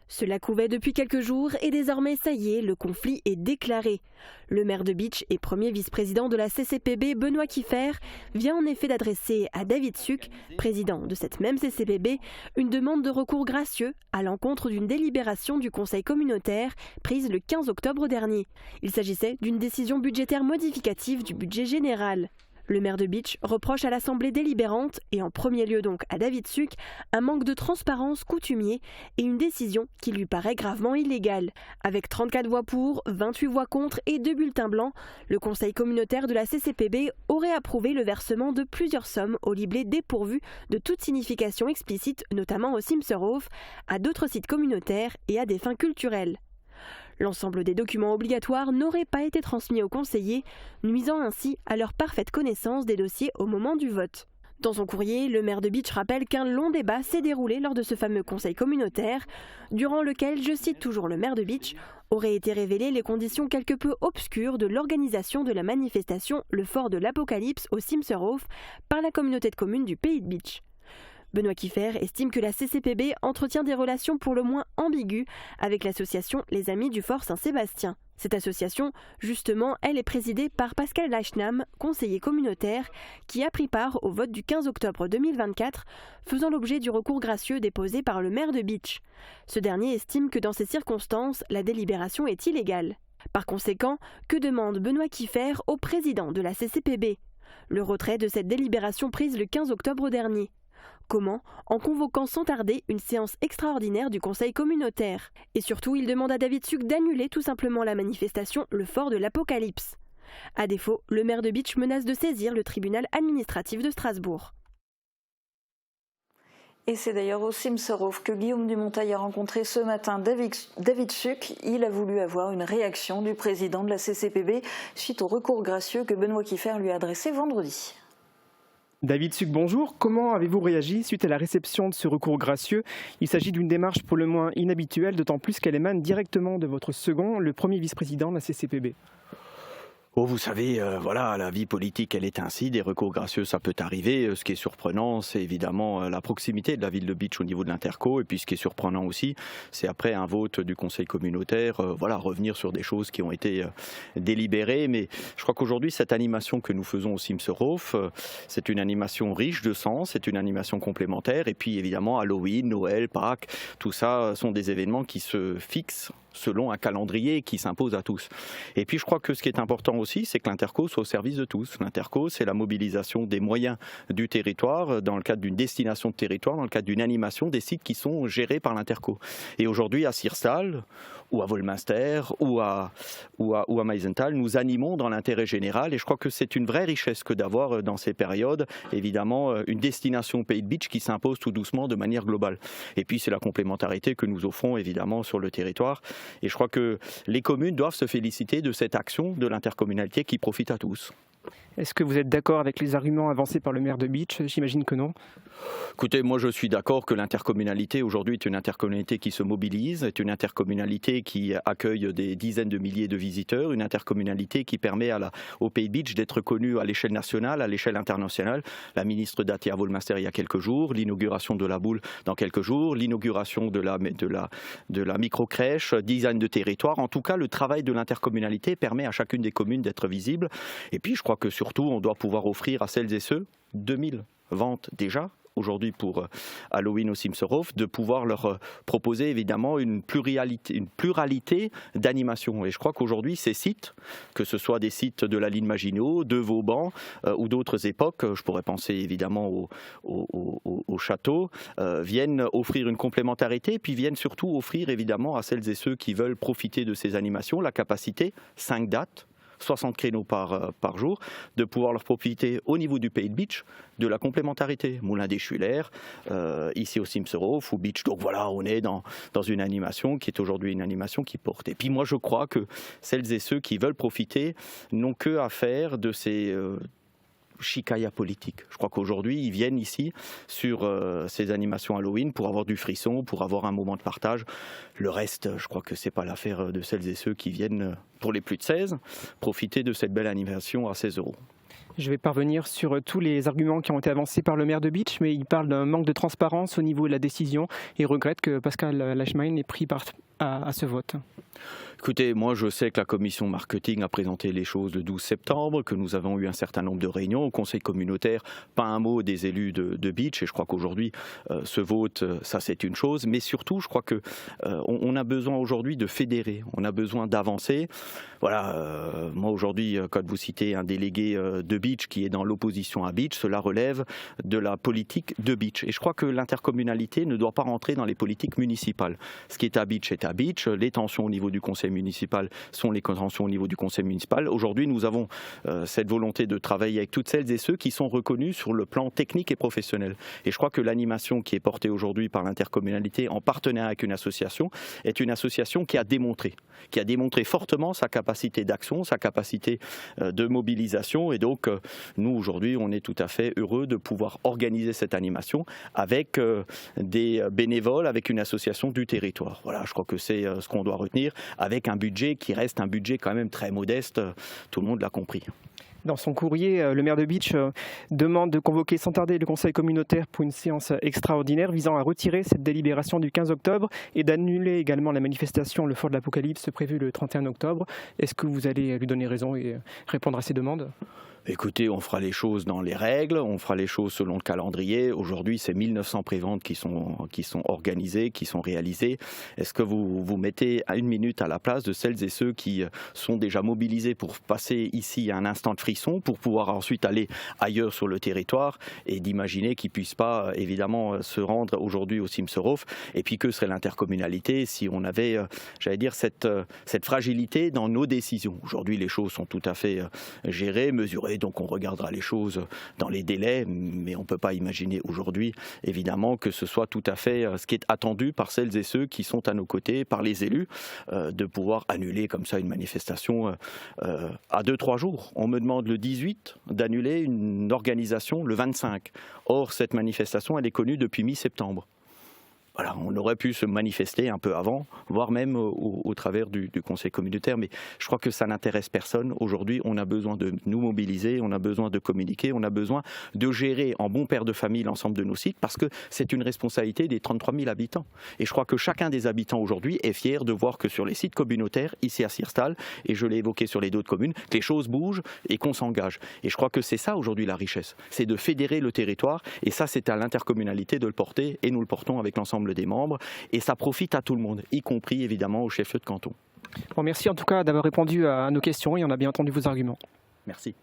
Cela couvait depuis quelques jours et désormais ça y est, le conflit est déclaré. Le maire de Bitche et premier vice-président de la CCPB, Benoît Kiefer, vient en effet d'adresser à David Suc, président de cette même CCPB, une demande de recours gracieux à l'encontre d'une délibération du Conseil communautaire prise le 15 octobre dernier. Il s'agissait d'une décision budgétaire modificative du budget général. Le maire de Bitche reproche à l'Assemblée délibérante, et en premier lieu donc à David Suc, un manque de transparence coutumier et une décision qui lui paraît gravement illégale. Avec 34 voix pour, 28 voix contre et 2 bulletins blancs, le conseil communautaire de la CCPB aurait approuvé le versement de plusieurs sommes au Liblé dépourvues de toute signification explicite, notamment au Simserhof, à d'autres sites communautaires et à des fins culturelles. L'ensemble des documents obligatoires n'aurait pas été transmis aux conseillers, nuisant ainsi à leur parfaite connaissance des dossiers au moment du vote. Dans son courrier, le maire de Bitche rappelle qu'un long débat s'est déroulé lors de ce fameux conseil communautaire, durant lequel, je cite toujours le maire de Bitche, auraient été révélées les conditions quelque peu obscures de l'organisation de la manifestation Le Fort de l'Apocalypse au Simserhof par la communauté de communes du pays de Bitche. Benoît Kiefer estime que la CCPB entretient des relations pour le moins ambiguës avec l'association Les Amis du Fort Saint-Sébastien. Cette association, justement, elle est présidée par Pascal Lachnam, conseiller communautaire, qui a pris part au vote du 15 octobre 2024, faisant l'objet du recours gracieux déposé par le maire de Bitche. Ce dernier estime que dans ces circonstances, la délibération est illégale. Par conséquent, que demande Benoît Kiefer au président de la CCPB ? Le retrait de cette délibération prise le 15 octobre dernier. Comment ? En convoquant sans tarder une séance extraordinaire du conseil communautaire. Et surtout, il demande à David Suc d'annuler tout simplement la manifestation Le Fort de l'Apocalypse. À défaut, le maire de Bitche menace de saisir le tribunal administratif de Strasbourg. Et c'est d'ailleurs au Simserhof que Guillaume Dumontail a rencontré ce matin David Suc. Il a voulu avoir une réaction du président de la CCPB suite au recours gracieux que Benoît Kiefer lui a adressé vendredi. David Suc, bonjour. Comment avez-vous réagi suite à la réception de ce recours gracieux ? Il s'agit d'une démarche pour le moins inhabituelle, d'autant plus qu'elle émane directement de votre second, le premier vice-président de la CCPB. Oh, vous savez, voilà, la vie politique, elle est ainsi. Des recours gracieux, ça peut arriver. Ce qui est surprenant, c'est évidemment la proximité de la ville de Bitche au niveau de l'Interco. Et puis, ce qui est surprenant aussi, c'est après un vote du Conseil communautaire, voilà, revenir sur des choses qui ont été délibérées. Mais je crois qu'aujourd'hui, cette animation que nous faisons au Simserhof, c'est une animation riche de sens, c'est une animation complémentaire. Et puis, évidemment, Halloween, Noël, Pâques, tout ça sont des événements qui se fixent selon un calendrier qui s'impose à tous. Et puis je crois que ce qui est important aussi, c'est que l'Interco soit au service de tous. L'Interco, c'est la mobilisation des moyens du territoire dans le cadre d'une destination de territoire, dans le cadre d'une animation des sites qui sont gérés par l'Interco. Et aujourd'hui, à Sirstal, ou à Wolminster, ou à Meisenthal, nous animons dans l'intérêt général. Et je crois que c'est une vraie richesse que d'avoir dans ces périodes, évidemment, une destination pays de Bitche qui s'impose tout doucement de manière globale. Et puis c'est la complémentarité que nous offrons évidemment sur le territoire. Et je crois que les communes doivent se féliciter de cette action de l'intercommunalité qui profite à tous. Est-ce que vous êtes d'accord avec les arguments avancés par le maire de Bitche ? J'imagine que non. Écoutez, moi je suis d'accord que l'intercommunalité aujourd'hui est une intercommunalité qui se mobilise, est une intercommunalité qui accueille des dizaines de milliers de visiteurs, une intercommunalité qui permet au Pays de Bitche d'être connue à l'échelle nationale, à l'échelle internationale. La ministre Dati à Wolminster il y a quelques jours, l'inauguration de la boule dans quelques jours, l'inauguration de la micro-crèche, design de territoire. En tout cas, le travail de l'intercommunalité permet à chacune des communes d'être visible. Et puis je crois que surtout on doit pouvoir offrir à celles et ceux, 2000 ventes déjà, aujourd'hui pour Halloween au Simserhof, de pouvoir leur proposer évidemment une pluralité d'animations. Et je crois qu'aujourd'hui, ces sites, que ce soit des sites de la ligne Maginot, de Vauban ou d'autres époques, je pourrais penser évidemment au château, viennent offrir une complémentarité et puis viennent surtout offrir évidemment à celles et ceux qui veulent profiter de ces animations la capacité, 5 dates, 60 créneaux par jour, de pouvoir leur profiter au niveau du Pays de Bitche de la complémentarité. Moulin des Schuller, ici au Simserhof ou Bitche. Donc voilà, on est dans une animation qui est aujourd'hui une animation qui porte. Et puis moi je crois que celles et ceux qui veulent profiter n'ont que à faire de ces chicaya politique. Je crois qu'aujourd'hui, ils viennent ici sur ces animations Halloween pour avoir du frisson, pour avoir un moment de partage. Le reste, je crois que c'est pas l'affaire de celles et ceux qui viennent, pour les plus de 16, profiter de cette belle animation à 16 €. Je vais parvenir sur tous les arguments qui ont été avancés par le maire de Bitche, mais il parle d'un manque de transparence au niveau de la décision et regrette que Pascal Lachmain ait pris part à ce vote. Écoutez, moi je sais que la commission marketing a présenté les choses le 12 septembre, que nous avons eu un certain nombre de réunions au conseil communautaire, pas un mot des élus de Bitche, et je crois qu'aujourd'hui ce vote, ça c'est une chose, mais surtout je crois que on a besoin aujourd'hui de fédérer, on a besoin d'avancer. Voilà, moi aujourd'hui, quand vous citez un délégué de Bitche qui est dans l'opposition à Bitche, cela relève de la politique de Bitche, et je crois que l'intercommunalité ne doit pas rentrer dans les politiques municipales. Ce qui est à Bitche est à Bitche, les tensions au niveau du conseil municipal sont les tensions au niveau du conseil municipal. Aujourd'hui, nous avons cette volonté de travailler avec toutes celles et ceux qui sont reconnus sur le plan technique et professionnel. Et je crois que l'animation qui est portée aujourd'hui par l'intercommunalité en partenariat avec une association est une association qui a démontré fortement sa capacité d'action, sa capacité de mobilisation. Et donc, nous, aujourd'hui, on est tout à fait heureux de pouvoir organiser cette animation avec des bénévoles, avec une association du territoire. Voilà, je crois que c'est ce qu'on doit retenir, avec un budget qui reste un budget quand même très modeste, tout le monde l'a compris. Dans son courrier, le maire de Bitche demande de convoquer sans tarder le conseil communautaire pour une séance extraordinaire visant à retirer cette délibération du 15 octobre et d'annuler également la manifestation Le Fort de l'Apocalypse prévue le 31 octobre. Est-ce que vous allez lui donner raison et répondre à ces demandes ? Écoutez, on fera les choses dans les règles, on fera les choses selon le calendrier. Aujourd'hui, c'est 1900 préventes qui sont organisées, qui sont réalisées. Est-ce que vous mettez à une minute à la place de celles et ceux qui sont déjà mobilisés pour passer ici un instant de frisson, pour pouvoir ensuite aller ailleurs sur le territoire et d'imaginer qu'ils ne puissent pas évidemment se rendre aujourd'hui au Simserhof? Et puis que serait l'intercommunalité si on avait, j'allais dire, cette fragilité dans nos décisions? Aujourd'hui, les choses sont tout à fait gérées, mesurées. Donc on regardera les choses dans les délais, mais on ne peut pas imaginer aujourd'hui, évidemment, que ce soit tout à fait ce qui est attendu par celles et ceux qui sont à nos côtés, par les élus, de pouvoir annuler comme ça une manifestation à 2-3 jours. On me demande le 18 d'annuler une organisation le 25. Or, cette manifestation, elle est connue depuis mi-septembre. Voilà, on aurait pu se manifester un peu avant, voire même au travers du conseil communautaire, mais je crois que ça n'intéresse personne. Aujourd'hui, on a besoin de nous mobiliser, on a besoin de communiquer, on a besoin de gérer en bon père de famille l'ensemble de nos sites, parce que c'est une responsabilité des 33 000 habitants. Et je crois que chacun des habitants aujourd'hui est fier de voir que sur les sites communautaires, ici à Sirstal, et je l'ai évoqué sur les d'autres communes, que les choses bougent et qu'on s'engage. Et je crois que c'est ça aujourd'hui la richesse, c'est de fédérer le territoire, et ça c'est à l'intercommunalité de le porter, et nous le portons avec l'ensemble des membres, et ça profite à tout le monde, y compris évidemment au chef-lieu de canton. Bon, merci en tout cas d'avoir répondu à nos questions et on a bien entendu vos arguments. Merci.